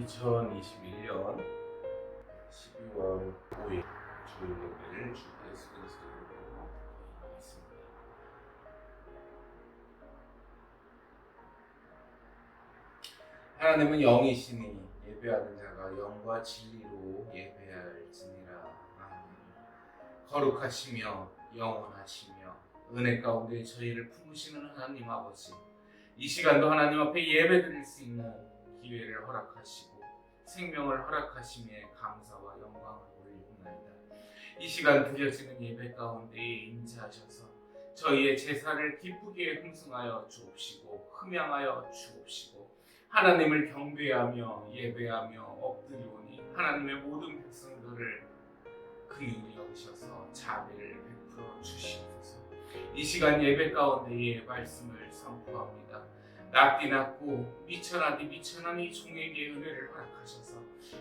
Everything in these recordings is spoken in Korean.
2021년 12월 5일 주일 예배를 주 예수 그리스도 이름으로 있습니다. 하나님은 영이시니 예배하는 자가 영과 진리로 예배할지니라. 거룩하시며 영원하시며 은혜 가운데 저희를 품으시는 하나님 아버지, 이 시간도 하나님 앞에 예배드릴 수 있는 기회를 허락하시고 생명을 허락하심에 감사와 영광을 올리옵나이다. 이 시간 드려지는 예배 가운데 임재하셔서 저희의 제사를 기쁘게 흥승하여 주옵시고 흠양하여 주옵시고 하나님을 경배하며 예배하며 엎드리오니 하나님의 모든 백성들을 긍휼히 여기셔서 자비를 베풀어 주시옵소서. 이 시간 예배 가운데의 말씀을 선포합니다. 낫디 낫고 미천하디 미천하니 종에게 은혜를 허락하셔서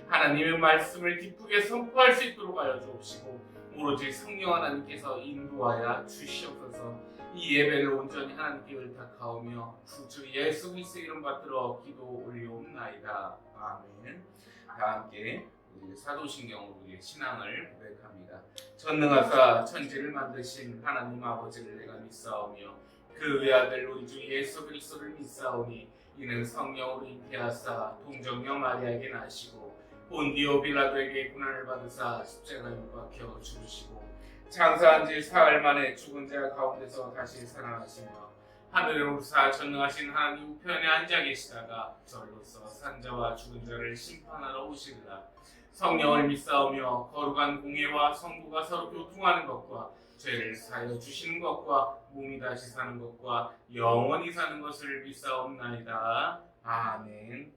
하나님의 말씀을 기쁘게 선포할 수 있도록 하여 주옵시고 오로지 성령 하나님께서 인도하여 주시옵소서. 이 예배를 온전히 하나님께 의탁하오며 구주 예수 그리스도 이름 받들어 기도 올리옵나이다. 아멘. 다 함께 우리 사도신경으로 우리의 신앙을 고백합니다. 전능하사 천지를 만드신 하나님 아버지를 내가 믿사오며 그 외아들 우리 주 예수 그리스도를 믿사오니 이는 성령으로 잉태하사 동정녀 마리아에게 나시고 본디오 빌라도에게 고난을 받으사 십자가에 못 박혀 죽으시고 장사한 지 사흘 만에 죽은 자 가운데서 다시 살아나시며 하늘에 오르사 전능하신 하나님 우편에 앉아 계시다가 절로서 산자와 죽은 자를 심판하러 오시리라. 성령을 믿사오며 거룩한 공예와 성부가 서로 교통하는 것과 죄를 사하여 주시는 것과 몸이 다시 사는 것과 영원히 사는 것을 믿사옵나이다. 아멘.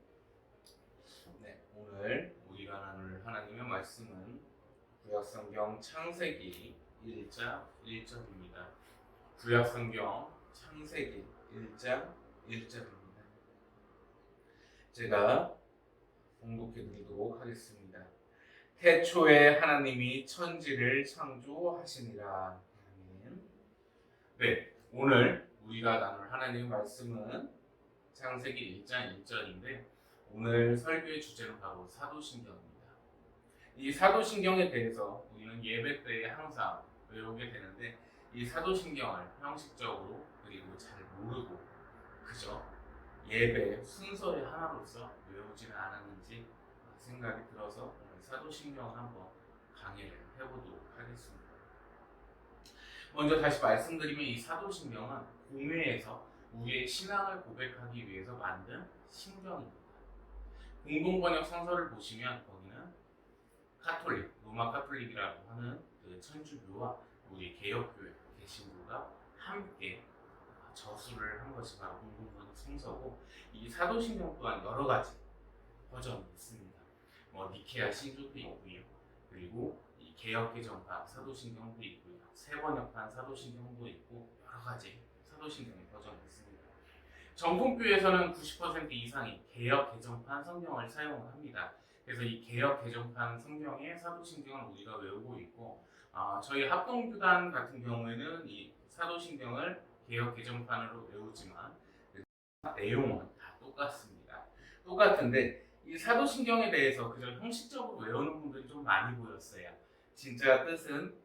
네, 오늘 우리가 나눌 하나님의 말씀은 구약성경 창세기 1장 1절입니다. 구약성경 창세기 1장 1절입니다. 제가 봉독해 드리도록 하겠습니다. 태초에 하나님이 천지를 창조하시니라. 아멘. 네, 오늘 우리가 나눌 하나님의 말씀은 창세기 1장 1절인데 오늘 설교의 주제는 바로 사도신경입니다. 이 사도신경에 대해서 우리는 예배 때에 항상 외우게 되는데 이 사도신경을 형식적으로 그리고 잘 모르고 그저 예배 순서의 하나로서 외우지는 않았는지 생각이 들어서 오늘 사도신경을 한번 강의를 해보도록 하겠습니다. 먼저 다시 말씀드리면 이 사도신경은 공회에서 우리의 신앙을 고백하기 위해서 만든 신경입니다. 공동번역 성서를 보시면 거기는 카톨릭, 로마 카톨릭이라고 하는 그 천주교와 우리 개혁교회 개신교가 함께 저수를 한 것이 바로 공동번역 성서고 이 사도신경 또한 여러 가지 버전이 있습니다. 니케아 신조도 있고요. 그리고 이 개혁개정판 사도신경도 있고요. 세번역판 사도신경도 있고 여러 가지 사도신경의 버전이 있습니다. 정통교회에서는 90% 이상이 개혁개정판 성경을 사용합니다. 그래서 이 개혁개정판 성경의 사도신경을 우리가 외우고 있고 저희 합동교단 같은 경우에는 이 사도신경을 개혁개정판으로 외우지만 내용은 다 똑같습니다. 똑같은데 이 사도신경에 대해서 그저 형식적으로 외우는 분들이 좀 많이 보였어요. 진짜 뜻은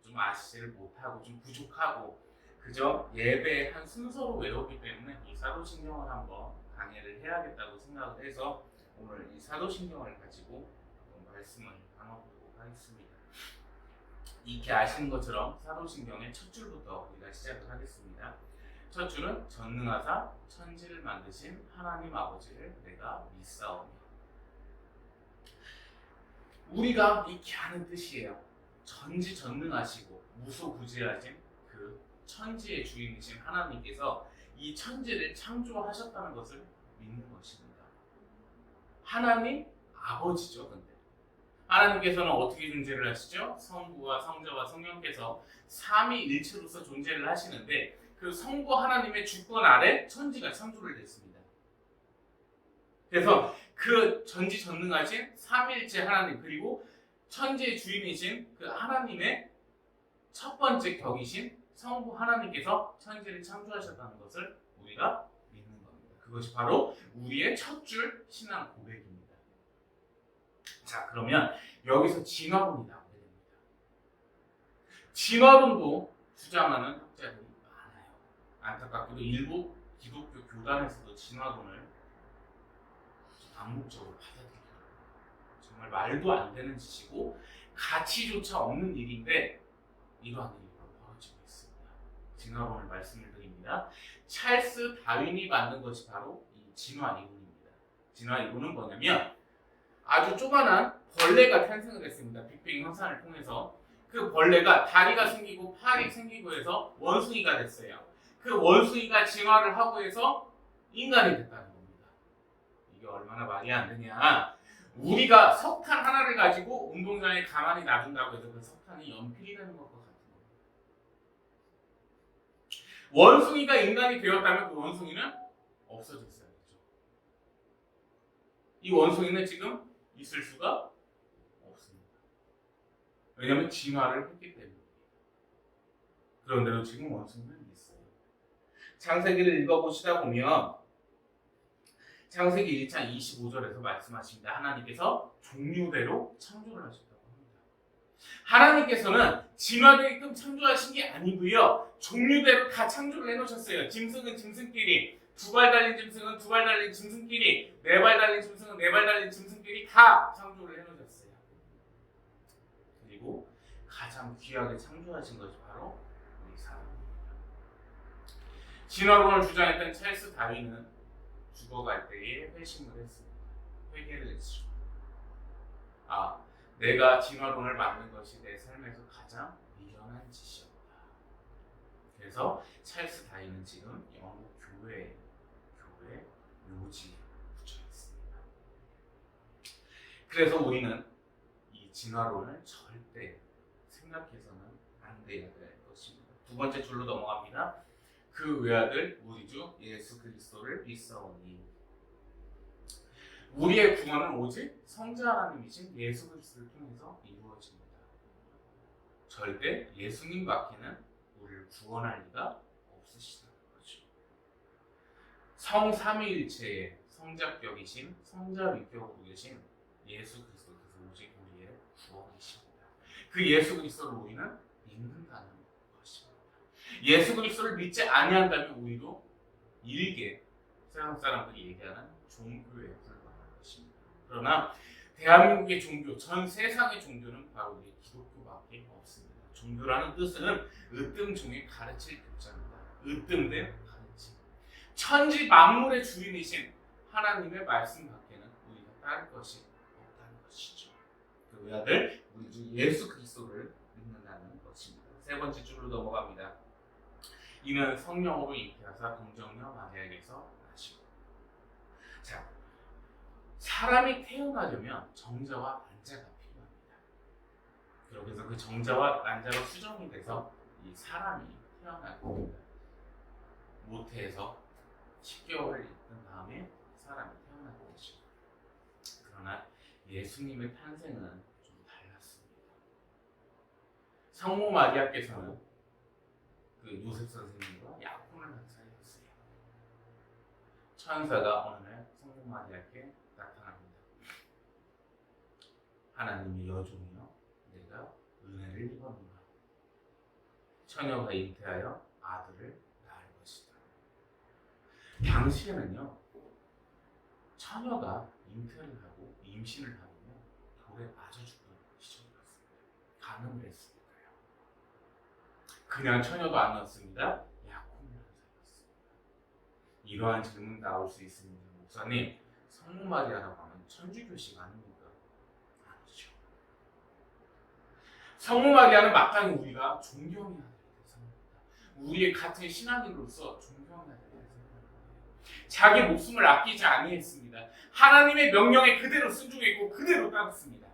좀 아시지를 못하고 좀 부족하고 그저 예배의 한 순서로 외우기 때문에 이 사도신경을 한번 강의를 해야겠다고 생각을 해서 오늘 이 사도신경을 가지고 말씀을 나눠보도록 하겠습니다. 이렇게 아시는 것처럼 사도신경의 첫 줄부터 우리가 시작을 하겠습니다. 첫 줄은 전능하사 천지를 만드신 하나님 아버지를 내가 믿사오며. 우리가 이렇게 하는 뜻이에요. 전지전능하시고 무소부재하신 그 천지의 주인이신 하나님께서 이 천지를 창조하셨다는 것을 믿는 것입니다. 하나님 아버지죠. 근데 하나님께서는 어떻게 존재를 하시죠? 성부와 성자와 성령께서 삼위일체로서 존재를 하시는데 그 성부 하나님의 주권 아래 천지가 창조를 됐습니다. 그래서 그 전지전능하신 삼위일체 하나님 그리고 천지의 주인이신 그 하나님의 첫 번째 격이신 성부 하나님께서 천지를 창조하셨다는 것을 우리가 믿는 겁니다. 그것이 바로 우리의 첫 줄 신앙 고백입니다. 자, 그러면 여기서 진화론이 나오게 됩니다. 진화론도 주장하는 학자들이 많아요. 안타깝게도 일부 기독교 교단에서도 진화론을 암묵적으로 받아들여요. 정말 말도 안 되는 짓이고 가치조차 없는 일인데 이러한 일이 벌어지고 있습니다. 진화론을 말씀을 드립니다. 찰스 다윈이 만든 것이 바로 이 진화 이론입니다. 진화 이론은 뭐냐면 아주 조그만한 벌레가 탄생을 했습니다. 빅뱅 현상을 통해서 그 벌레가 다리가 생기고 팔이 생기고 해서 원숭이가 됐어요. 그 원숭이가 진화를 하고 해서 인간이 됐다는 겁니다. 이게 얼마나 말이 안 되냐. 우리가 석탄 하나를 가지고 운동장에 가만히 놔둔다고 해서 그 석탄이 연필이 되는 것과 같은 겁니다. 원숭이가 인간이 되었다면 그 원숭이는 없어졌어야겠죠. 이 원숭이는 지금 있을 수가 없습니다. 왜냐하면 진화를 했기 때문입니다. 그런데도 지금 원숭이는 있어요. 창세기를 읽어보시다 보면 창세기 1장 25절에서 말씀하십니다. 하나님께서 종류대로 창조를 하셨다고 합니다. 하나님께서는 진화되게끔 창조하신 게 아니고요. 종류대로 다 창조를 해놓으셨어요. 짐승은 짐승끼리, 두 발 달린 짐승은 두 발 달린 짐승끼리, 네 발 달린 짐승은 네 발 달린 짐승끼리 다 창조를 해놓으셨어요. 그리고 가장 귀하게 창조하신 것이 바로 우리 사람입니다. 진화론을 주장했던 찰스 다윈은 죽어갈 때에 회심을 했습니다. 회개를 했죠. 아, 내가 진화론을 만든 것이 내 삶에서 가장 미련한 짓이었다. 그래서 찰스 다윈은 지금 영국 교회 묘지에 붙여 있습니다. 그래서 우리는 이 진화론을 절대 생각해서는 안 돼야 될 것입니다. 두 번째 줄로 넘어갑니다. 그 외아들 우리 주 예수 그리스도를 믿사오니. 우리의 구원은 오직 성자 하나님이신 예수 그리스도를 통해서 이루어집니다. 절대 예수님 밖에는 우리를 구원할 리가 없으시다는 거죠. 성삼위일체의 성자격이신 성자 위격으로 계신 예수 그리스도께서 오직 우리의 구원이십니다. 그 예수 그리스도를 우리는 믿는다는 것입니다. 예수 그리스도를 믿지 아니한다면 우리도 일개 세상 사람들이 얘기하는 종교에 불과한 것입니다. 그러나 대한민국의 종교, 전 세상의 종교는 바로 우리 기독교밖에 없습니다. 종교라는 뜻은 으뜸종의 가르칠 교자입니다. 으뜸된 가르침. 천지 만물의 주인이신 하나님의 말씀 밖에는 우리가 따를 것이 없다는 것이죠. 그 외아들 우리 주 예수 그리스도를 믿는다는 것입니다. 세 번째 줄로 넘어갑니다. 이는 성령으로 잉태하사 동정녀 마리아에게서 나시고. 자, 사람이 태어나려면 정자와 난자가 필요합니다. 그래서 그 정자와 난자가 수정이 돼서 이 사람이 태어나게 됩니다. 모태에서 10개월을 있던 다음에 사람이 태어나게 되죠. 그러나 예수님의 탄생은 좀 달랐습니다. 성모 마리아께서는 그 요셉 선생님과 약혼을 한 사이였어요. 천사가 어느 날 성모 마리아께 나타납니다. 하나님의 여종이여, 내가 은혜를 입었노라. 처녀가 잉태하여 아들을 낳을 것이다. 당시에는요, 처녀가 잉태를 하고 임신을 하면 돌에 맞아 죽던 시절이었습니다. 가늠을 했으니까요. 그냥 처녀도 안 낳았습니다. 약혼을 한 사이였습니다. 이러한 질문이 나올 수 있습니다. 목사님, 성모 마리아라고 하면 천주교식 아닙니까? 아니죠. 성모 마리아는 마땅히 우리가 존경해야 될 대상입니다. 우리의 같은 신앙인으로서 존경해야 될 대상입니다. 자기 목숨을 아끼지 아니했습니다. 하나님의 명령에 그대로 순종했고 그대로 따랐습니다.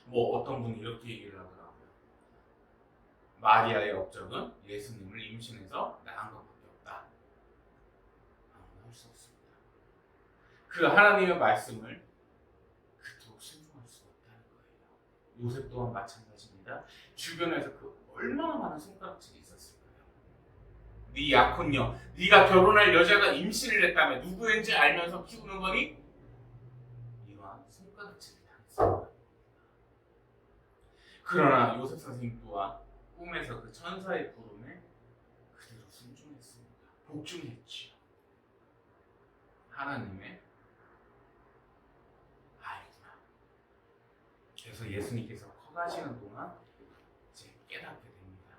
뭐 어떤 분이 이렇게 얘기를 하더라고요. 마리아의 업적은 예수님을 임신해서 낳은 것밖에 없다. 아무나 할 수 없습니다. 그 하나님의 말씀을 그토록 순종할 수 없다는 거예요. 요셉 또한 마찬가지입니다. 주변에서 그 얼마나 많은 손가락질이 있었을까요? 네 약혼녀, 네가 결혼할 여자가 임신을 했다며 누구인지 알면서 키우는 거니? 이런 땅가르치를 당했습니다. 그러나 요셉 선생님 또한 꿈에서 그 천사의 부름에 그대로 순종했습니다. 복종했지요. 하나님의 아이구나. 그래서 예수님께서 커가시는 동안 이제 깨닫게 됩니다.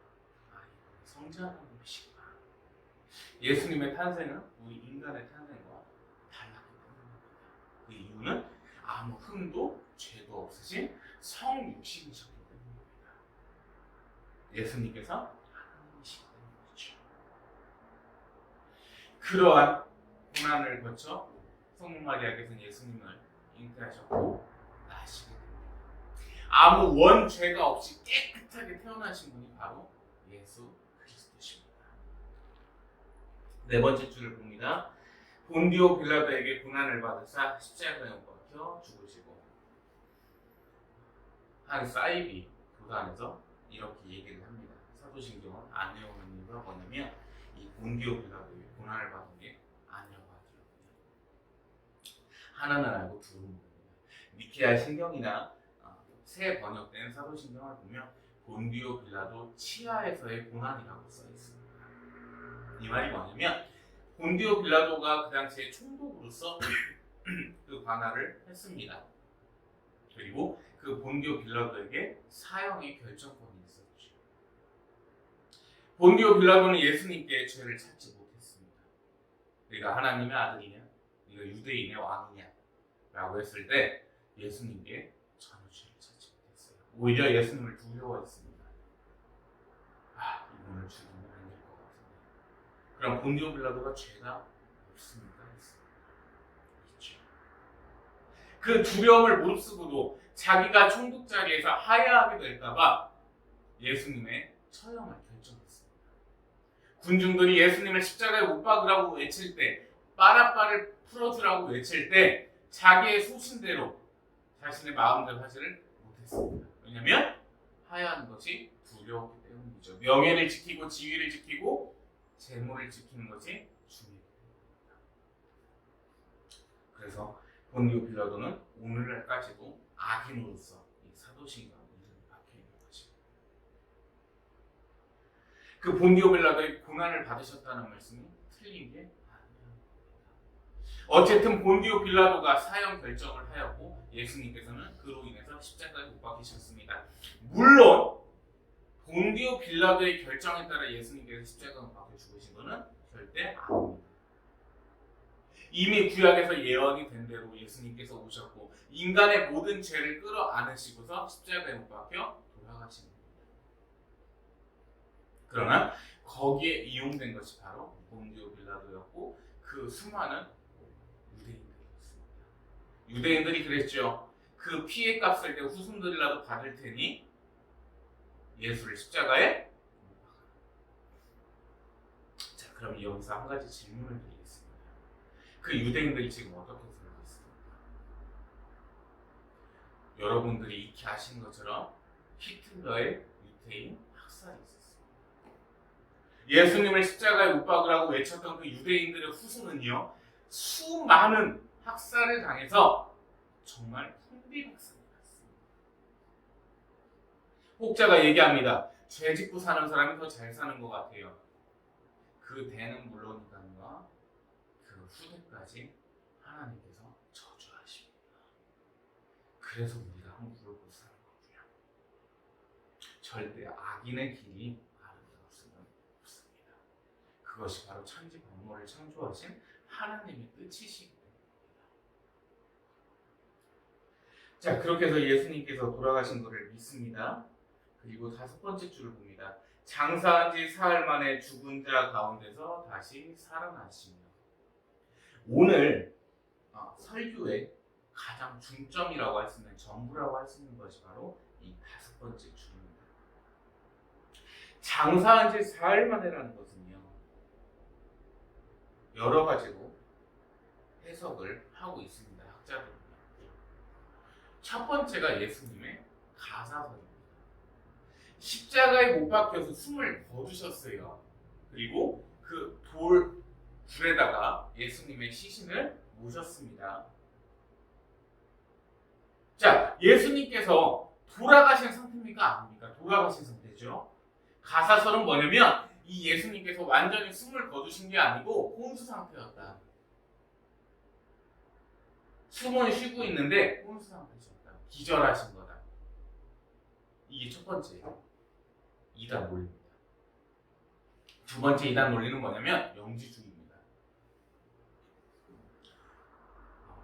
아, 이거 성장하는 것이구나. 예수님의 탄생은 우리 인간의 탄생과 달랐기 때문입니다. 그 이유는 아무 흠도 죄도 없으신 성육신이셨기 때문입니다. 예수님께서 하나님이시기 때문이죠. 그러한 고난을 거쳐 성모 마리아께서는 예수님을 잉태하셨고 낳으시게 됩니다. 아무 원죄가 없이 깨끗하게 태어나신 분이 바로 예수 그리스도십니다. 네 번째 줄을 봅니다. 본디오 빌라도에게 고난을 받으사 십자가에 못 박혀 죽으시고, 한 사이비 교단에서 이렇게 얘기를 합니다. 사도신경은 안 외우는 이유가 뭐냐면 이 본디오 빌라도에게 고난을 받은 게 아니라고 하더라고요. 하나는 알고 둘은 모릅니다. 니케아 신경이나 새 번역된 사도신경을 보면 본디오 빌라도 치하에서의 고난이라고 써 있습니다. 이 말이 뭐냐면 본디오 빌라도가 그 당시에 총독으로서 그 관할을 했습니다. 그리고 그 본디오 빌라도에게 사형의 결정권이 있었죠. 본디오 빌라도는 예수님께 죄를 찾지 못했습니다. 네가 하나님의 아들이냐? 네가 유대인의 왕이냐? 라고 했을 때 예수님께 전혀 죄를 찾지 못했어요. 오히려 예수님을 두려워했습니다. 아, 이분을 죽이면 안 될 것 같은데. 그럼 본디오 빌라도가 죄가 없습니까? 있죠. 그 두려움을 무릅쓰고도 자기가 총독 자리에서 하야하게 될까봐 예수님의 처형을 결정했습니다. 군중들이 예수님을 십자가에 못 박으라고 외칠 때, 바라바를 풀어주라고 외칠 때 자기의 소신대로 자신의 마음대로 하지를 못했습니다. 왜냐하면 하야하는 것이 두려웠기 때문이죠. 명예를 지키고 지위를 지키고 재물을 지키는 것이 중요합니다. 그래서 본디오 빌라도는 오늘날까지도 악인으로서 이 사도신경 이름이 박혀 있는 것입니다. 그 본디오 빌라도의 고난을 받으셨다는 말씀이 틀린 게 아니에요. 어쨌든 본디오 빌라도가 사형 결정을 하였고 예수님께서는 그로 인해서 십자가에 못 박히셨습니다. 물론 본디오 빌라도의 결정에 따라 예수님께서 십자가에 못 박혀 죽으신 것은 절대 아닙니다. 이미 구약에서 예언이 된 대로 예수님께서 오셨고 인간의 모든 죄를 끌어안으시고서 십자가에 못 박혀 돌아가신 겁니다. 그러나 거기에 이용된 것이 바로 본디오 빌라도였고 그 수많은 유대인들이었습니다. 유대인들이 그랬죠. 그 피해 값을 내가 후손들이라도 받을 테니 예수를 십자가에 못 박아라. 자, 그럼 여기서 한 가지 질문을 드리겠습니다. 그 유대인들이 지금 어떻게 살고 있습니까? 여러분들이 익히 아시는 것처럼 히틀러의 유태인 학살이 있었습니다. 예수님을 십자가에 못 박으라고 외쳤던 그 유대인들의 후손은요, 수많은 학살을 당해서 정말 풍비박산이 났습니다. 혹자가 얘기합니다. 죄 짓고 사는 사람이 더 잘 사는 것 같아요. 그 대는 물론이거니와 그 후대까지 하나님께서 저주하십니다. 그래서 우리가 함부로 못 사는 거고요. 절대 악인의 길이 아름다울 수는 없습니다. 그것이 바로 천지 만물을 창조하신 하나님의 뜻이시기 때문입니다. 자, 그렇게 해서 예수님께서 돌아가신 것을 믿습니다. 그리고 다섯 번째 줄을 봅니다. 장사한 지 사흘 만에 죽은 자 가운데서 다시 살아나시며. 오늘 설교의 가장 중점이라고 할 수 있는 전부라고 할 수 있는 것이 바로 이 다섯 번째 줄입니다. 장사한 지 사흘 만에라는 것은요, 여러 가지로 해석을 하고 있습니다. 학자들은요. 첫 번째가 예수님의 가사설입니다. 십자가에 못 박혀서 숨을 거두셨어요. 그리고 그 불에다가 예수님의 시신을 모셨습니다. 자, 예수님께서 돌아가신 상태입니까? 아닙니까? 돌아가신 상태죠. 가사설은 뭐냐면 이 예수님께서 완전히 숨을 거두신 게 아니고 혼수 상태였다. 숨은 쉬고 있는데 혼수 상태였다. 기절하신 거다. 이게 첫 번째 이단 논리입니다. 두 번째 이단 논리는 뭐냐면 영지주의입니다.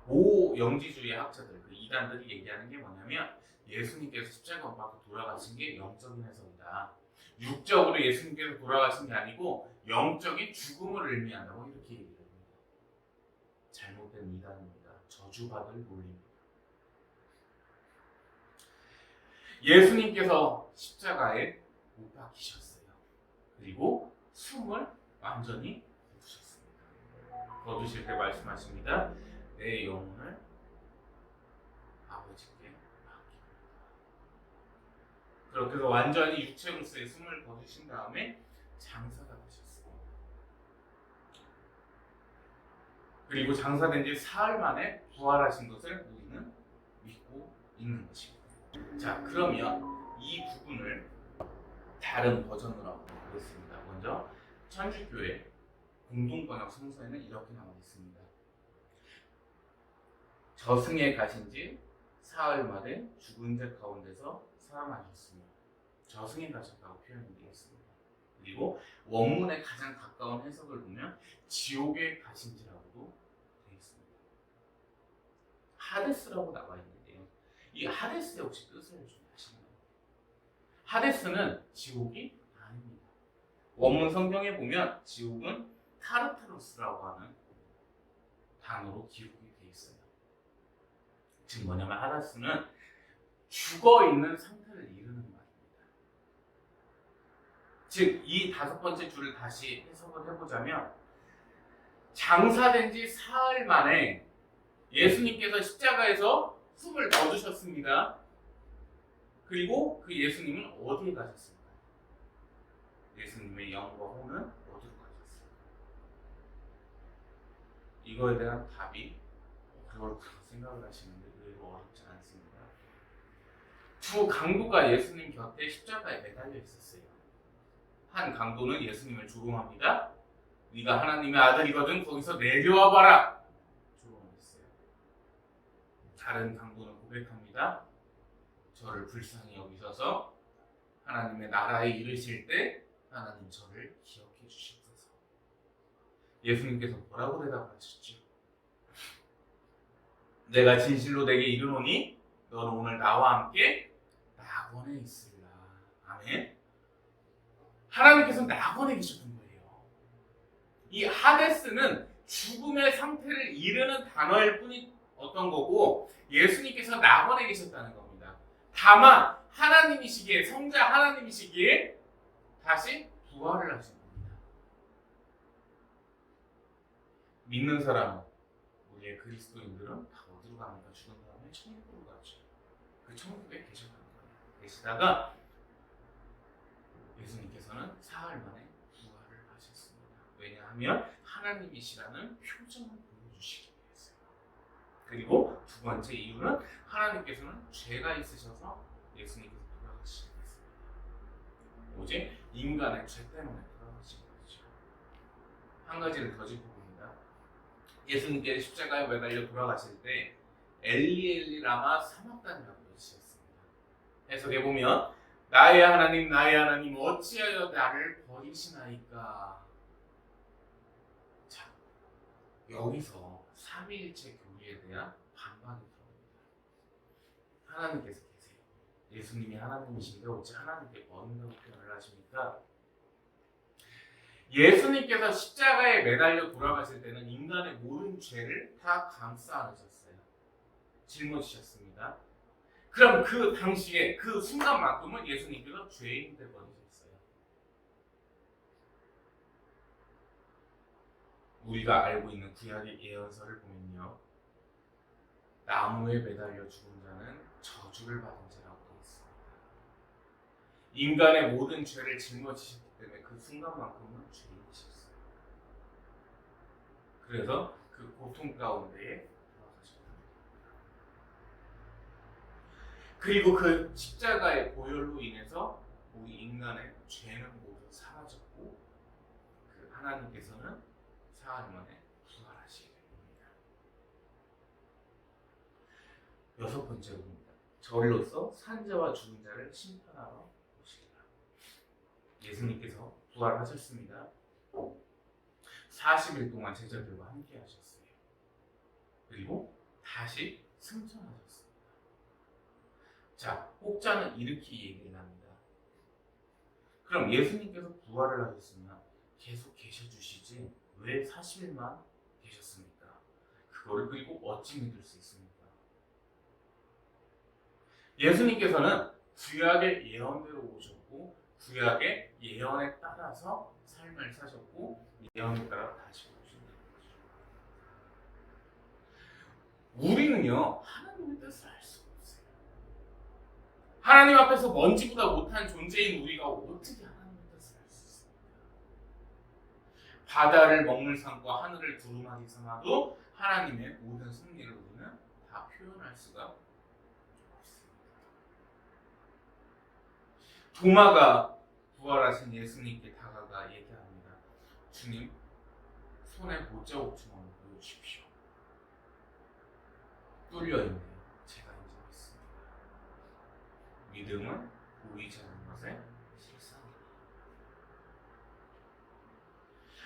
모 영지주의 학자들, 그 이단들이 얘기하는 게 뭐냐면 예수님께서 십자가 못 박혀 돌아가신 게 영적인 해석이다. 육적으로 예수님께서 돌아가신 게 아니고 영적인 죽음을 의미한다고 이렇게 얘기를 합니다. 잘못된 이단입니다. 저주받을 논리입니다. 예수님께서 십자가에 못 박히셨어요. 그리고 숨을 완전히 거두셨습니다. 거두실 때 말씀하십니다. 내 영혼을 아버지께 맡깁니다. 그렇게 해서 완전히 육체로서의 숨을 거두신 다음에 장사가 되셨습니다. 그리고 장사된 지 사흘 만에 부활하신 것을 우리는 믿고 있는 것입니다. 자, 그러면 이 부분을 다른 버전으로 보겠습니다. 먼저 천주교회 공동번역 성서에는 이렇게 나와 있습니다. 저승에 가신 지 사흘 만에 죽은 자 가운데서 살아나셨으며 저승에 가셨다고 표현이 되어 있습니다. 그리고 원문의 가장 가까운 해석을 보면 지옥에 가신지라고도 되어 있습니다. 하데스라고 나와 있는데요. 이 하데스의 혹시 뜻을 좀 아시나요? 하데스는 지옥이 아닙니다. 원문 성경에 보면 지옥은 타르타로스라고 하는 단어로 기록이 되어 있어요. 즉 뭐냐면 하데스는 죽어있는 상태를 이르는 말입니다. 즉 이 다섯 번째 줄을 다시 해석을 해보자면 장사된 지 사흘 만에 예수님께서 십자가에서 숨을 거두셨습니다. 그리고 그 예수님은 어디에 가셨습니까? 예수님의 영과 혼은 어디로 가셨습니까? 이거에 대한 답이 어려울 거라고 생각을 하시는데 의외로 어렵지 않습니다. 두 강도가 예수님 곁에 십자가에 매달려 있었어요. 한 강도는 예수님을 조롱합니다. 네가 하나님의 아들이거든 거기서 내려와 봐라. 조롱했어요. 다른 강도는 고백합니다. 저를 불쌍히 여기셔서 하나님의 나라에 이르실 때 하나님 저를 기억해 주시옵소서. 예수님께서 뭐라고 대답하셨죠? 내가 진실로 내게 이르노니 너는 오늘 나와 함께 낙원에 있으리라. 아멘. 하나님께서 낙원에 계셨던 거예요. 이 하데스는 죽음의 상태를 이르는 단어일 뿐이 어떤 거고 예수님께서 낙원에 계셨다는 겁니다. 다만 하나님이시기에 성자 하나님이시기에 다시 부활을 하신 겁니다. 믿는 사람 우리의 그리스도인들은 다 어디로 갑니까? 죽은 다음에 천국으로 가죠. 그 천국에 계시다가 예수님께서는 사흘 만에 부활을 하셨습니다. 왜냐하면 하나님이시라는 표정을 보여주시기 위해서요. 그리고 두 번째 이유는 하나님께서는 죄가 있으셔서 예수님께서 돌아가시기 위해서입니다. 오직 인간의 죄 때문에 돌아가신 거죠. 한 가지를 더 짚어봅니다. 예수님께서 십자가에 매달려 돌아가실 때 엘리 엘리 라마 사막단이라고 외치셨습니다. 해석해 보면 나의 하나님 어찌하여 나를 버리시나이까. 자, 여기서 삼위일체 교리에 대한 반박이 들어옵니다. 하나님께서 계세요. 예수님이 하나님이신데 어찌 하나님께 버린다고 표현을 하십니까? 예수님께서 십자가에 매달려 돌아가실 때는 인간의 모든 죄를 다 감싸 안으셨어요. 짊어지셨습니다. 그럼 그 당시에 그 순간만큼은 예수님께서 죄인이 되어버리셨어요. 우리가 알고 있는 구약의 예언서를 보면요, 나무에 매달려 죽은 자는 저주를 받은 자라고 되어 있습니다. 인간의 모든 죄를 짊어지셨기 때문에 그 순간만큼은 죄인이셨어요. 그래서 그 고통 가운데에 돌아가셨다. 그리고 그 십자가의 보혈로 인해서 우리 인간의 죄는 모두 사라졌고 그 하나님께서는 사흘 만에 부활하시게 됩니다. 여섯 번째로입니다. 저리로서 산 자와 죽은 자를 심판하러 오시리라. 예수님께서 부활하셨습니다. 40일 동안 제자들과 함께 하셨어요. 그리고 다시 승천하셨습니다. 자, 혹자는 이렇게 얘기를 합니다. 그럼 예수님께서 부활을 하셨으면 계속 계셔주시지 왜 40일만 계셨습니까? 그거를 그리고 어찌 믿을 수 있습니까? 예수님께서는 구약의 예언대로 오셨고 구약의 예언에 따라서 삶을 사셨고 예언에 따라 다시 오신다는 거죠. 우리는요 하나님의 뜻을 알 수가 없어요. 하나님 앞에서 먼지보다 못한 존재인 우리가 어떻게 하나님의 뜻을 알 수 있습니까? 바다를 먹물 삼고 하늘을 두루마리 삼아도 하나님의 모든 섭리를 우리는 다 표현할 수가 없습니다. 도마가 부활하신 예수님께 다가가 얘기합니다. 주님, 손에 못자국 좀 한번 보여주십시오. 뚫려있네요. 제가 인정했습니다. 믿음은 보이지 않는 것에 실상이다.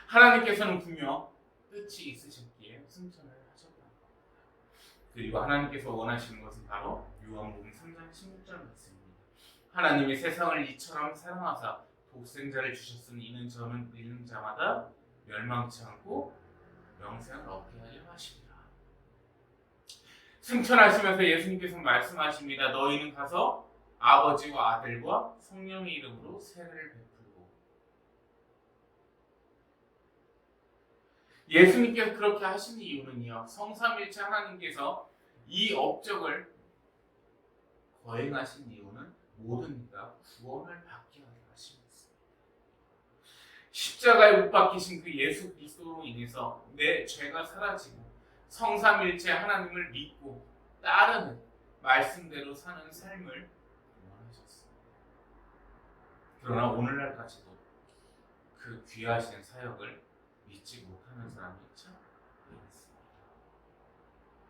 하나님께서는 분명 뜻이 있으셨기에 승천을 하셨다는 겁니다. 그리고 하나님께서 원하시는 것은 바로 요한복음 3장 16절 말씀입니다. 하나님이 세상을 이처럼 사랑하사 독생자를 주셨으니 이는 저는 믿는 자마다 멸망치 않고 영생을 얻게 하려 하십니다. 승천하시면서 예수님께서 말씀하십니다. 너희는 가서 아버지와 아들과 성령의 이름으로 세례를 베풀고. 예수님께서 그렇게 하신 이유는요, 성삼일체 하나님께서 이 업적을 거행하신 이유는 모든 이가 구원을 받게 하려 하십니다. 십자가에 못 박히신 그 예수 그리스도로 인해서 내 죄가 사라지고 성삼일체 하나님을 믿고 따르는 말씀대로 사는 삶을 원하셨습니다. 그러나 오늘날까지도 그 귀하신 사역을 믿지 못하는 사람이 참 많습니다.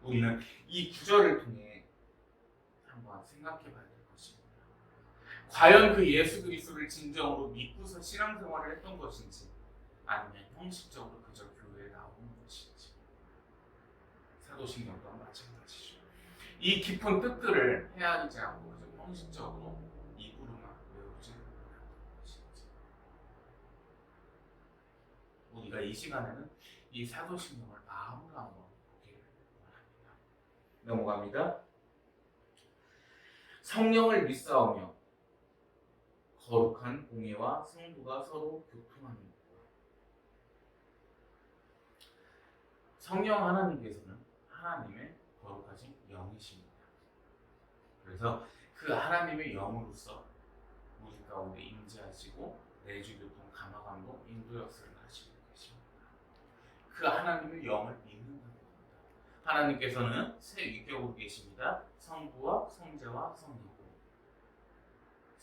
우리는 이 구절을 통해 한번 생각해 봐야 될 것입니다. 과연 그 예수 그리스도를 진정으로 믿고서 신앙생활을 했던 것인지 아니면 형식적으로 그저 교회에 나오는 것인지. 사도신경도 마찬가지죠. 이 깊은 뜻들을 헤아리지 않고 그저 형식적으로 입으로만 외우지 못하는 것인지. 우리가 이 시간에는 이 사도신경을 마음으로 한번 보기를 원합니다. 넘어갑니다. 성령을 믿사오며 거룩한 공예와 성부가 서로 교통하는 것. 성령 하나님께서는 하나님의 거룩하신 영이십니다. 그래서 그 하나님의 영으로서 우리 가운데 임재하시고 내주교통, 감화감동, 인도 역사를 하시고 계십니다. 그 하나님의 영을 믿는다는 겁니다. 하나님께서는 세 위격으로 계십니다. 성부와 성자와 성령.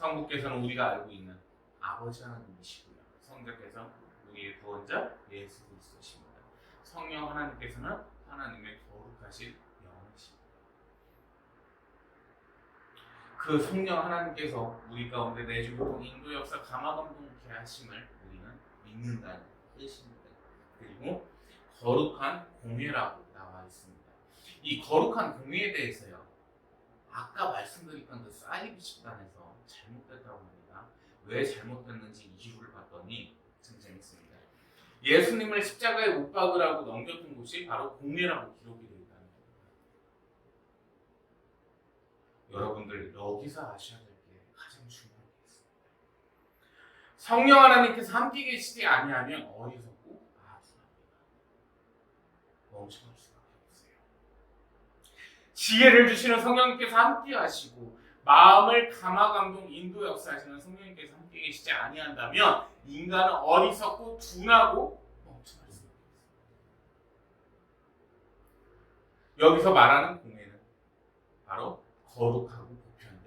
성부께서는 우리가 알고 있는 아버지 하나님이시고요. 성자께서 우리의 구원자 예수 그리스도십니다. 성령 하나님께서는 하나님의 거룩하신 영이십니다. 그 성령 하나님께서 우리 가운데 내주교통, 인도 역사, 감화감동케 하심을 우리는 믿는다는 뜻입니다. 그리고 거룩한 공예라고 나와 있습니다. 이 거룩한 공예에 대해서요, 아까 말씀드렸던 그 사이비 집단에서 잘못됐다고 합니다. 왜 잘못됐는지 이유를 봤더니 참 재밌습니다. 예수님을 십자가에 못 박으라고 넘겼던 곳이 바로 공예라고 기록이 되어 있다는 겁니다. 여러분들 여기서 아셔야 될 게 가장 중요한 게 있습니다. 성령 하나님께서 함께 계시지 아니하면 어리석고 아둔합니다. 멍청할 수밖에 없어요. 지혜를 주시는 성령님께서 함께 하시고 마음을 감화감동, 인도 역사하시는 성령님께서 함께 계시지 아니한다면 인간은 어리석고 둔하고 멍청할 수밖에 없습니다. 여기서 말하는 공예는 바로 거룩하고 보편한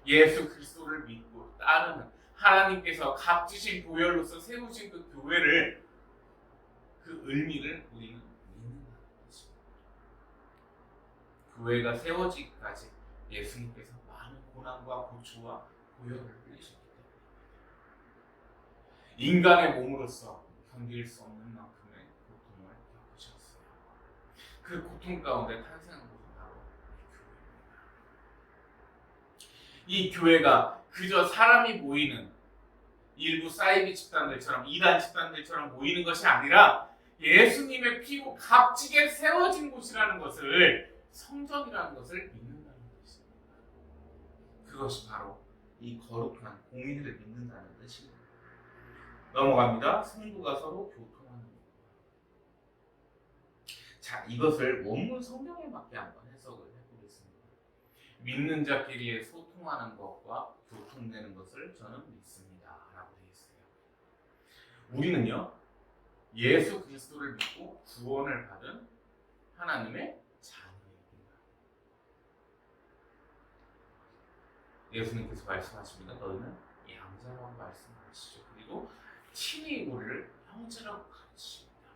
예수 그리스도를 믿고 따르는 하나님께서 값지신 보혈로서 세우신 그 교회를, 그 의미를 우리는 믿는다는 것입니다. 교회가 세워지기까지 예수님께서 많은 고난과 고초와 고열을 흘리셨기 때문에 인간의 몸으로서 견딜 수 없는 만큼의 고통을 겪으셨어요. 그 고통 가운데 탄생한 것이 바로 이 교회입니다. 이 교회가 그저 사람이 모이는 일부 사이비 집단들처럼, 이단 집단들처럼 모이는 것이 아니라 예수님의 피로 값지게 세워진 곳이라는 것을, 성전이라는 것을 믿는다는 것입니다. 그것이 바로 이 거룩한 공의를 믿는다는 뜻입니다. 넘어갑니다. 성도가 서로 교통하는 것. 자, 이것을 원문 성경에 맞게 한번 해석을 해보겠습니다. 믿는 자끼리 소통하는 것과 교통되는 것을 저는 믿습니다 라고 되어 있어요. 우리는요, 예수 그리스도를 믿고 구원을 받은 하나님의 자녀입니다. 예수님께서 말씀하십니다. 너희는 양자라고 말씀하시죠. 그리고 친히 우리를 형제라고 가르치십니다.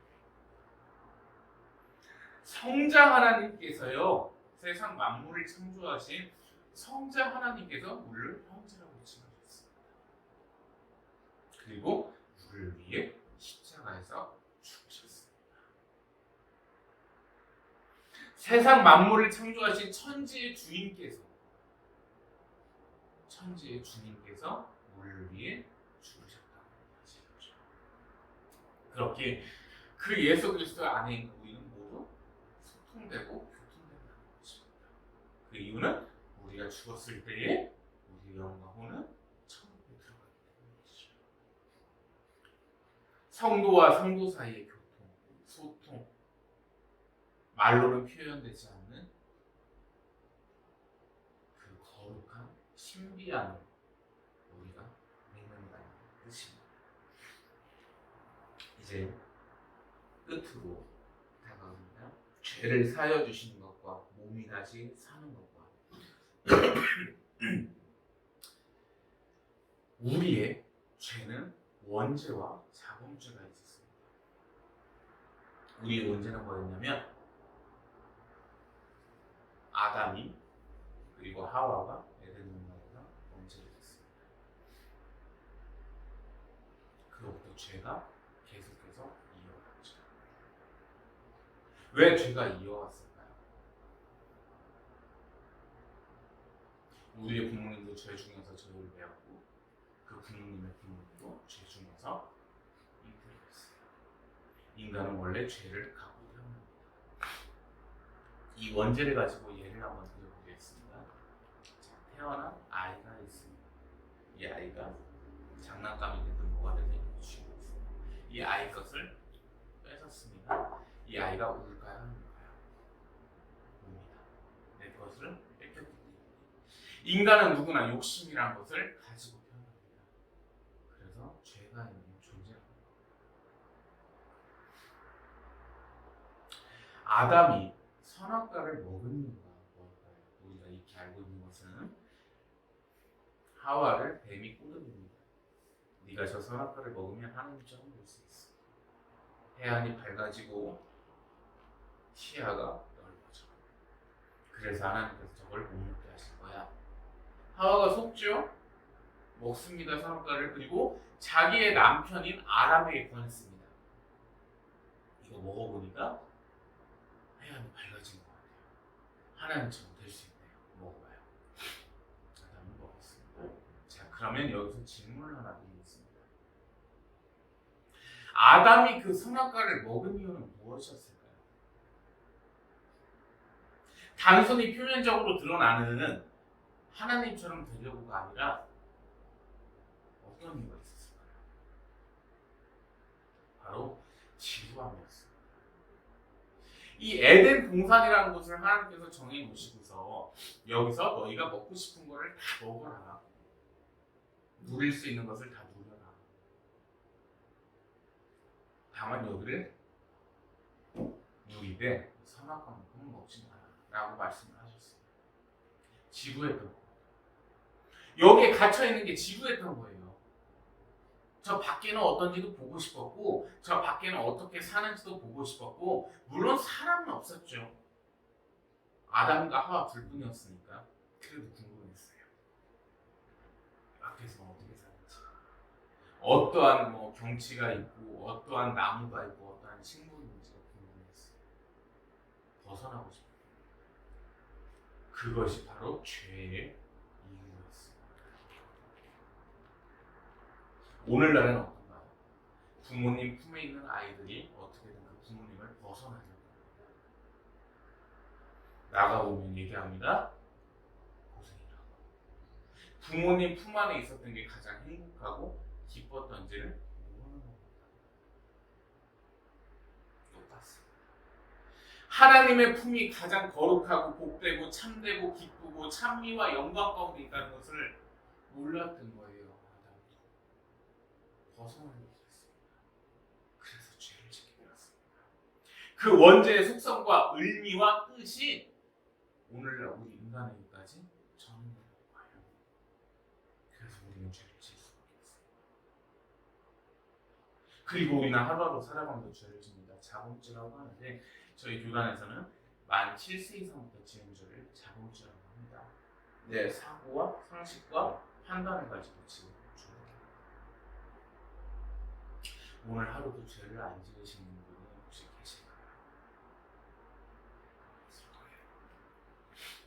성자 하나님께서요, 세상 만물을 창조하신 성자 하나님께서 우리를 형제라고 칭하셨습니다. 그리고 우리를 위해 십자가에서 죽으셨습니다. 세상 만물을 창조하신 천지의 주님께서 우리를 위해 죽으셨다는 것이죠. 그렇게 그 예수 그리스도 안에 있는 우리는 모두 소통되고 교통된다는 것입니다. 그 이유는 우리가 죽었을 때에 우리 영과 혼은 천국에 들어가기 때문이죠. 성도와 성도 사이의 교통, 소통, 말로는 표현되지 않는 그 거룩한 신비함을 우리가 믿는다는 뜻입니다. 이제 끝으로 다가옵니다. 죄를 사여 주시는 것과 몸이 다시 사는 것과 우리의 죄는 원죄와 자범죄가 있었습니다. 우리의 원죄는 뭐였냐면 아담이 그리고 하와가 에덴 동산에서 범죄를 했습니다. 그로부터 죄가 계속해서 이어갔죠. 왜 죄가 이어왔을까요? 우리의 부모님도 죄 중에서 죄를 배웠고 그 부모님의 부모님도 죄 중에서 잉태했어요. 인간은 원래 죄를 갖고 태어납니다. 이 원죄를 가지고 예를 한번 드려보겠습니다. 자, 태어난 아이가 있습니다. 이 아이가 장난감이 됐든 뭐가 됐든 쥐고 있습니다. 이 아이 것을 뺏었습니다. 이 아이가 울까요? 울까요? 웁니다. 내 것을 뺏겼기 때문에. 인간은 누구나 욕심이란 것을 가지고 태어납니다. 그래서 죄가 있는 존재입니다. 아담이 선악과를 먹은 이유가 뭘까요? 우리가 익히 알고 있는 것은 하와를 뱀이 꼬드깁니다. 네가 저 선악과를 먹으면 하나님처럼 될 수 있어. 해안이 밝아지고 시야가 넓어져. 그래서 하나님께서 저걸 못 먹게 하실 거야. 하와가 속죠? 먹습니다, 선악과를. 그리고 자기의 남편인 아담에게 권했습니다. 이거 먹어보니까 해안이 밝아진 것 같아요. 하나님처럼 될 수 있네요. 먹어봐요. 아담은 먹었습니다. 자, 그러면 여기서 질문을 하나 드리겠습니다. 아담이 그 선악과를 먹은 이유는 무엇이었을까요? 단순히 표면적으로 드러나는 하나님처럼 되려고가 아니라 어떤 이유가 있었을까요? 바로 지루함이었습니다. 이 에덴 동산이라는 곳을 하나님께서 정해 놓으시고서 여기서 너희가 먹고 싶은 거를 다 먹어라. 누릴 수 있는 것을 다 누려라. 다만 여기를 누리되 선악과만큼은 먹지 마라 라고 말씀을 하셨습니다. 지루했던 것. 여기에 갇혀 있는 게 지루했던 거예요. 저 밖에는 어떤지도 보고 싶었고, 저 밖에는 어떻게 사는지도 보고 싶었고, 물론 사람은 없었죠. 아담과 하와 둘뿐이었으니까. 그래도 궁금했어요. 밖에서 어떻게 사는지. 어떠한 경치가 있고, 어떠한 나무가 있고, 어떠한 식물이 있는지가 궁금했어요. 벗어나고 싶어요. 그것이 바로 죄의 이유였어요. 오늘날은 어떤가요? 부모님 품에 있는 아이들이 어떻게든 그 부모님을 벗어나려고 나가보면 얘기합니다. 고생이라고. 부모님 품 안에 있었던 게 가장 행복하고 기뻤던지를 모르는 겁니다. 똑같습니다. 하나님의 품이 가장 거룩하고 복되고 참되고 기쁘고 찬미와 영광 가운데 있다는 것을 몰랐던 거예요. 아담도 벗어나려고 했습니다. 그래서 죄를 짓게 되었습니다. 그 원죄의 속성과 의미와 뜻이 오늘날 우리 인간에게까지 전해되는 거예요. 그래서 우리는 죄를 지을 수밖에 없습니다. 그리고 우리는 하루하루 살아가면서 죄를 짓니다. 자범죄라고 하는데 저희 교단에서는 만 7세 이상부터 지은 죄를 자범죄라고 합니다. 내 사고와 상식과 판단을 가지고 지은 죄입니다. 오늘 하루도 죄를 안 지으시는 분이 혹시 계실까요?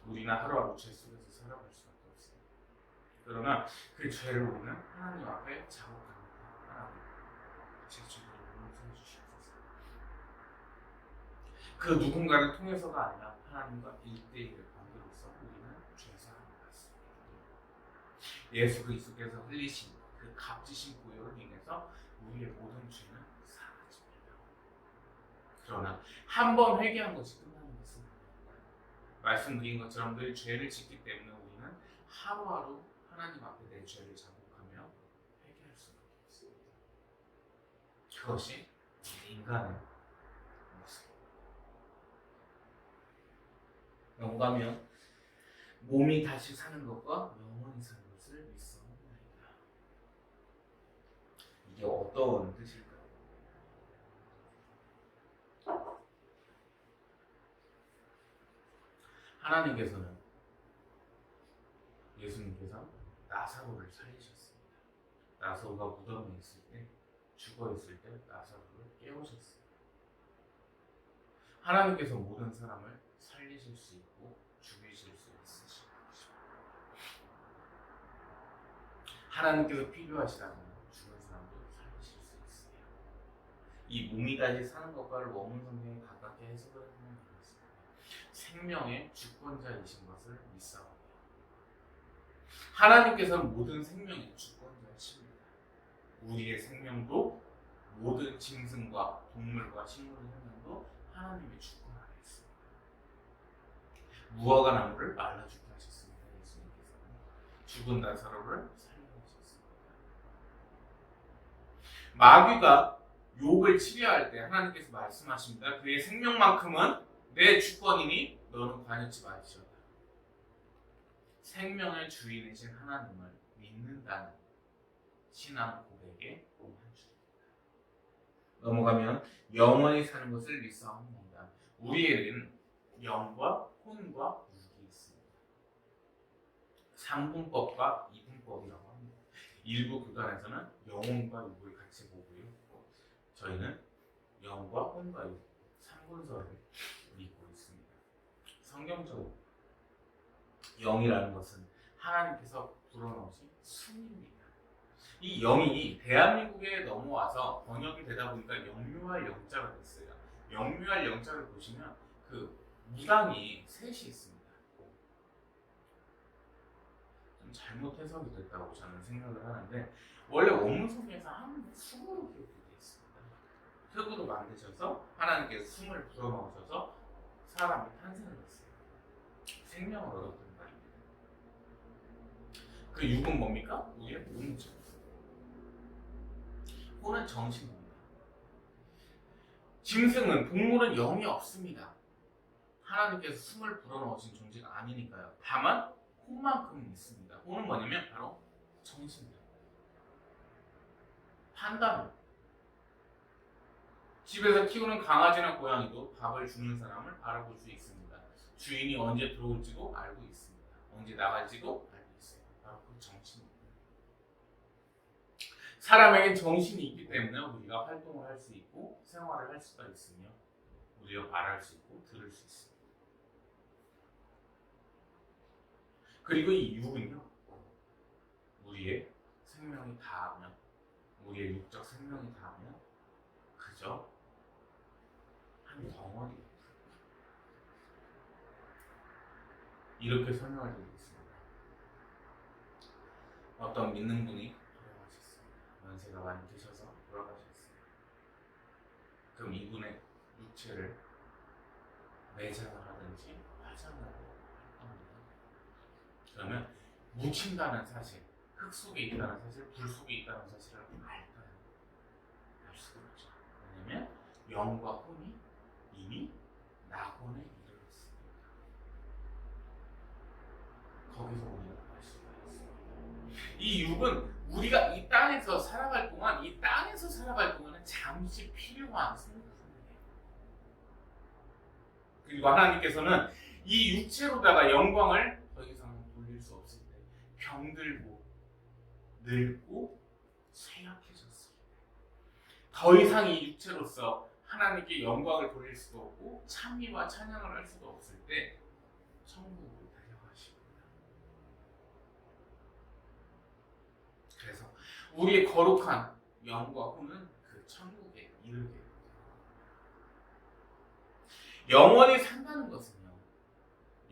우리는 하루하루 죄 속에서 살아갈 수밖에 없습니다. 그러나 그 죄를 우리는 하나님 앞에 자복합니다. 하나님, 제 죄를 용서해 주시옵소서. 그 누군가를 통해서가 아니라 하나님과 1대1의 관계로서 우리는 죄사함을 받습니다. 예수 그리스도께서 흘리신 그 값지신 보혈을 인해서 우리의 모든 죄는 사라집니다. 그러나 한 번 회개한 것이 끝나는 것은 말씀드린 것처럼 늘 죄를 짓기 때문에 우리는 하루하루 하나님 앞에 내 죄를 자복하며 회개할 수밖에 없습니다. 그것이 인간의 모습입니다. 영감이요. 몸이 다시 사는 것과 영원히 사는 것을 믿사옵나이다. 이게 어떤 뜻일까요? 하나님께서는 예수님께서 나사로를 살리셨습니다. 나사로가 무덤에 있을 때, 죽어 있을 때 나사로를 깨우셨습니다. 하나님께서 모든 사람을 살리실 수 있고 죽이실 수 있으신 것입니다. 하나님께서 필요하시다면 죽은 사람도 살리실 수 있으세요. 이 몸이 다시 사는 것과를 원문 성경에 가깝게 해석을 하는 것입니다. 생명의 주권자이신 것을 믿사옵니다. 하나님께서는 모든 생명의 주권자이십니다. 우리의 생명도 모든 짐승과 동물과 식물의 생명도 하나님의 주권 안에 있습니다. 무화과 나무를 말라 죽게 하셨습니다. 예수님께서는 죽은 나사로를 살려주셨습니다. 마귀가 욕을 치료할 때 하나님께서 말씀하십니다. 그의 생명만큼은 내 주권이니 너는 관여치 마시오다. 생명의 주인이신 하나님을 믿는다는 신앙 고백의 한 줄입니다. 넘어가면 영원히 사는 것을 믿사옵나이다. 우리에게는 영과 혼과 육이 있습니다. 상분법과 이분법이라고 합니다. 일부 교단에서는 영혼과 육을 같이 보고요. 저희는 영과 혼과 육, 삼분설을 믿고 있습니다. 성경적으로 영이라는 것은 하나님께서 불어넣으신 숨입니다. 이 영이 대한민국에 넘어와서 번역이 되다 보니까 영유할 영자가 됐어요. 영유할 영자를 보시면 그 무당이 셋이 있습니다. 좀 잘못 해석이 됐다고 저는 생각을 하는데 원래 원문 성경에서 한 숨으로 기록되어 있습니다. 흙으로 만드셔서 하나님께서 숨을 불어넣으셔서 사람이 탄생을 했어요. 생명을 얻었던 말입니다. 그 육은 뭡니까? 우리의 몸이죠. 혼은 정신입니다. 짐승은, 동물은 영이 없습니다. 하나님께서 숨을 불어넣으신 존재가 아니니까요. 다만 혼만큼은 있습니다. 혼은 뭐냐면 바로 정신입니다. 판단. 집에서 키우는 강아지나 고양이도 밥을 주는 사람을 바라볼 수 있습니다. 주인이 언제 들어올지도 알고 있습니다. 언제 나갈지도 알고 있어요. 바로 그 정신입니다. 사람에겐 정신이 있기 때문에 우리가 활동을 할 수 있고 생활을 할 수가 있으며 우리가 말할 수 있고 들을 수 있습니다. 그리고 이 육은요, 우리의 생명이 닿으면, 우리의 육적 생명이 닿으면 그저 한 덩어리, 이렇게 설명을 드리겠습니다. 어떤 믿는 분이 돌아가셨습니다. 연세가 많이 드셔서 돌아가셨습니다. 그럼 이분의 육체를 매장을 하든지 화장을 합니다. 그러면 묻힌다는 사실, 흙 속에 있다는 사실, 불 속에 있다는 사실을 알까요? 알 수가 없죠. 왜냐면 영과 혼이 이미 낙원에 이르렀습니다. 거기서 우리가 알 수가 있습니다. 이 육은 우리가 이 땅에서 살아갈 동안, 이 땅에서 살아갈 동안은 잠시 필요한 생물이에요. 그리고 하나님께서는 이 육체로다가 영광을 더 이상 돌릴 수 없을 때 병들고 늙고 쇠약해졌을 때 더 이상 이 육체로서 하나님께 영광을 돌릴 수도 없고 찬미와 찬양을 할 수도 없을 때 천국으로 데려가십니다. 그래서 우리의 거룩한 영과 혼은 그 천국에 이르게 됩니다. 영원히 산다는 것은요,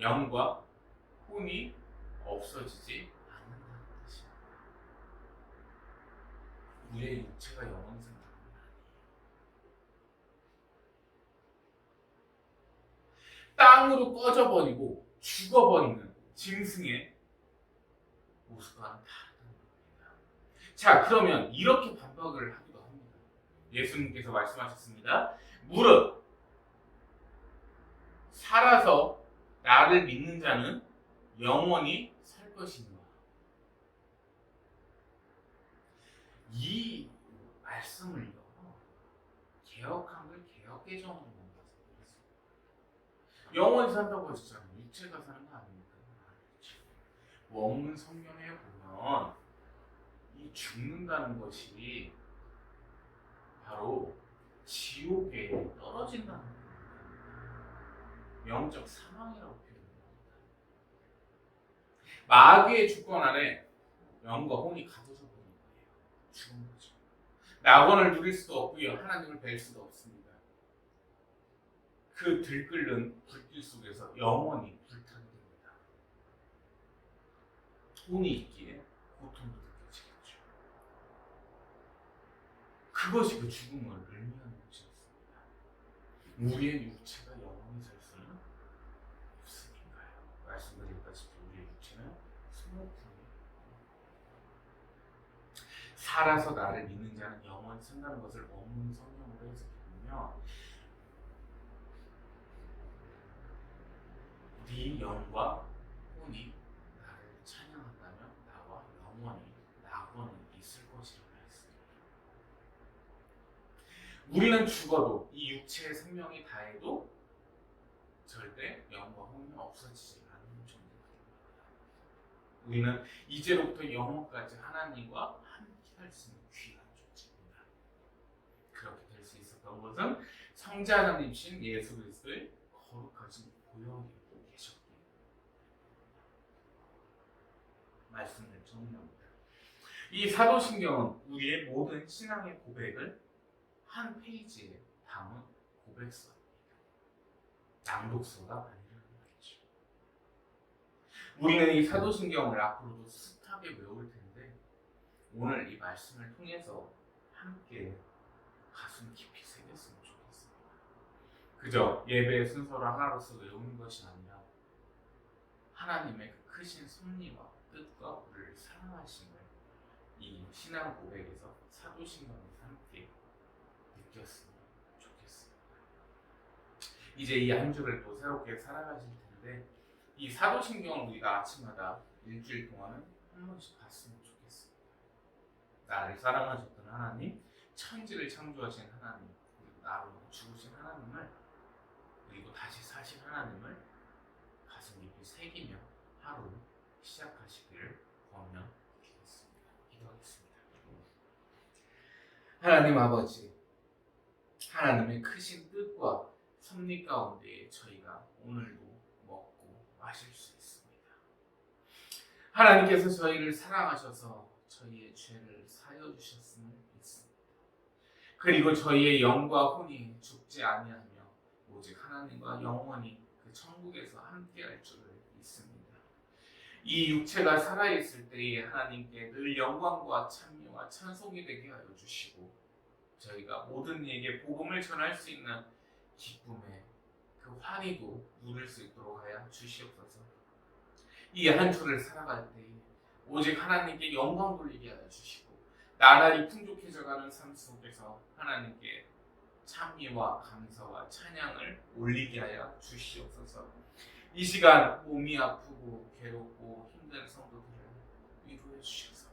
영과 혼이 없어지지 않는다는 뜻입니다. 우리의 육체가 영원히 산다는 건 아니에요. 땅으로 꺼져버리고 죽어버리는 짐승의 모습과는 다르다는 겁니다. 자, 그러면 이렇게 반박을 하기도 합니다. 예수님께서 말씀하셨습니다. 무릇 살아서 나를 믿는 자는 영원히 살 것이니라. 이 말씀을요, 개역한글 개역개정으로 만들어서 영원히 산다고 하셨잖아요. 육체가 사는 거 아닙니까? 원문 성경에 보면 이 죽는다는 것이 바로 지옥에 떨어진다는 겁니다. 영적 사망이라고 표현합니다. 마귀의 주권 아래 영과 혼이 가둬져 버린 거예요. 죽은 거죠. 낙원을 누릴 수도 없고요, 하나님을 뵐 수도 없습니다. 그 들끓는 불길 속에서 영원히 불타게 됩니다. 혼이 있기에 고통도 느껴지겠죠. 그것이 그 죽음을 의미하는 것이었습니다. 우리의 육체가 영원히 살 수는 없으니까요. 말씀드렸다시피 우리의 육체는 소모품이에요. 살아서 나를 믿는 자는 영원히 산다는 것을 원문 성경으로 해석해보면 네 영과 혼이 나를 찬양한다면 나와 영원히 낙원에 있을 것이라고 했습니다. 우리는 죽어도 이 육체의 생명이 다해도 절대 영과 혼이 없어지지 않는 존재가 됩니다. 우리는 이제로부터 영원까지 하나님과 함께 할 수 있는 귀한 존재입니다. 그렇게 될 수 있었던 것은 성자 하나님이신 예수 그리스도의 거룩하신 보혈이 계셨기에 말씀을 정리합니다. 이 사도신경은 우리의 모든 신앙의 고백을 한 페이지에 담은 고백서입니다. 낭독서가 아니라는 말이죠. 우리는 이 사도신경을 앞으로도 숱하게 외울 텐데 오늘 이 말씀을 통해서 함께 가슴 깊이 새겼으면 좋겠습니다. 그저 예배의 순서를 하나로서 외우는 것이 아니라 하나님의 그 크신 섭리와 뜻과 우리를 사랑하심을 이 신앙 고백에서 사도신경에서 함께 느꼈으면 좋겠습니다. 이제 이 한 주를 또 새롭게 살아가실 텐데 이 사도신경을 우리가 아침마다 일주일 동안은 한 번씩 봤으면 좋겠습니다. 나를 사랑하셨던 하나님, 천지를 창조하신 하나님, 그리고 나로 죽으신 하나님을, 그리고 다시 사신 하나님을 가슴 깊이 새기며 하루 시작하시기를 권면드리겠습니다. 기도하겠습니다. 하나님 아버지, 하나님의 크신 뜻과 섭리 가운데 저희가 오늘도 먹고 마실 수 있습니다. 하나님께서 저희를 사랑하셔서 저희의 죄를 사여 주셨음을 믿습니다. 그리고 저희의 영과 혼이 죽지 아니하며 오직 하나님과 영원히 그 천국에서 함께할 줄을 믿습니다. 이 육체가 살아있을 때에 하나님께 늘 영광과 찬미와 찬송이 되게 하여 주시고 저희가 모든 이에게 복음을 전할 수 있는 기쁨의 그 환희도 누릴 수 있도록 하여 주시옵소서. 이 한 주를 살아갈 때에 오직 하나님께 영광 돌리게 하여 주시고 나날이 풍족해져가는 삶 속에서 하나님께 찬미와 감사와 찬양을 올리게 하여 주시옵소서. 이 시간 몸이 아프고 괴롭고 힘든 성도들을 위로해 주셔서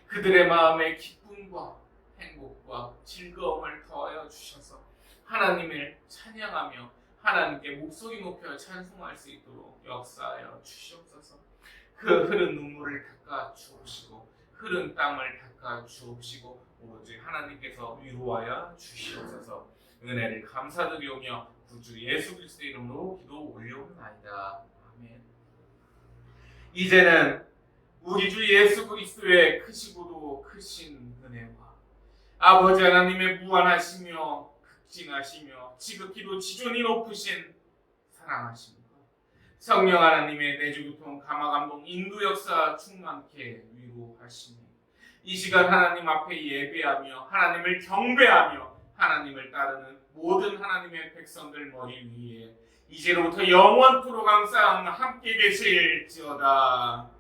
그들의 마음에 기쁨과 행복과 즐거움을 더하여 주셔서 하나님을 찬양하며 하나님께 목소리 높여 찬송할 수 있도록 역사하여 주시옵소서. 그 흐른 눈물을 닦아 주옵시고 흐른 땀을 닦아 주옵시고 오로지 하나님께서 위로하여 주시옵소서. 은혜를 감사드리오며 구주 예수 그리스도의 이름으로 기도 올려옵나이다. 아멘. 이제는 우리 주 예수 그리스도의 크시고도 크신 은혜와 아버지 하나님의 무한하시며 극진하시며 지극히도 지존이 높으신 사랑하심과 성령 하나님의 내주교통 감화감동 인도 역사 충만케 위로하시니 이 시간 하나님 앞에 예배하며 하나님을 경배하며 하나님을 따르는 모든 하나님의 백성들 머리 위에 이제로부터 영원토록 항상 함께 계실지어다.